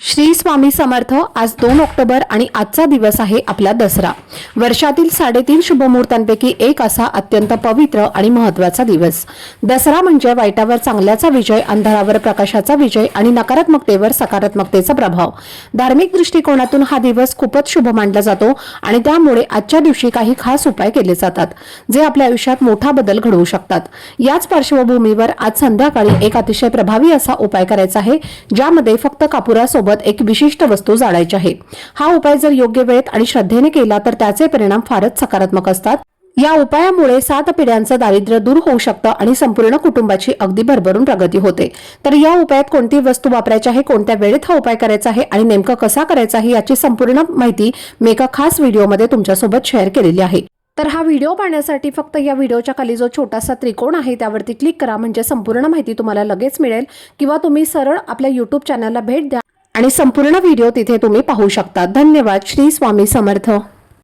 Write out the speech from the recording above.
श्री स्वामी समर्थ। आज 2 ऑक्टोबर आणि आजचा दिवस आहे आपला दसरा। वर्षातील 3.5 शुभ मुहूर्तांपैकी एक असा अत्यंत पवित्र आणि महत्त्वाचा दिवस। दसरा म्हणजे वाईटावर चांगल्याचा विजय, अंधारावर प्रकाशाचा विजय आणि नकारात्मकतेवर सकारात्मकतेचा प्रभाव। धार्मिक दृष्टिकोनातून हा दिवस खूपच शुभ मानला जातो आणि त्यामुळे आजच्या दिवशी काही खास उपाय केले जातात, जे आपल्या आयुष्यात मोठा बदल घडवू शकतात। याच पार्श्वभूमीवर आज संध्याकाळी एक अतिशय प्रभावी असा उपाय करायचा आहे, ज्यामध्ये फक्त कापुरासोबत एक विशिष्ट वस्तू जाळायची आहे। हा उपाय जर योग्य वेळेत आणि श्रद्धेने केला तर त्याचे परिणाम फारच सकारात्मक असतात। या उपायामुळे 7 पिढ्यांचं दारिद्र्य दूर होऊ शकतं आणि संपूर्ण कुटुंबाची अगदी भरभरून प्रगती होते। तर या उपायात कोणती वस्तू वापरायची आहे, कोणत्या वेळेत हा उपाय करायचा आहे आणि नेमकं कसा करायचा आहे याची संपूर्ण माहिती मी एका खास व्हिडिओमध्ये तुमच्यासोबत शेअर केलेली आहे। तर हा व्हिडिओ पाहण्यासाठी फक्त या व्हिडिओच्या खाली जो छोटासा त्रिकोण आहे त्यावरती क्लिक करा, म्हणजे संपूर्ण माहिती तुम्हाला लगेच मिळेल, किंवा तुम्ही सरळ आपल्या YouTube चॅनलला भेट द्या आणि संपूर्ण व्हिडिओ तिथे तुम्ही पाहू शकता। धन्यवाद। श्री स्वामी समर्थ।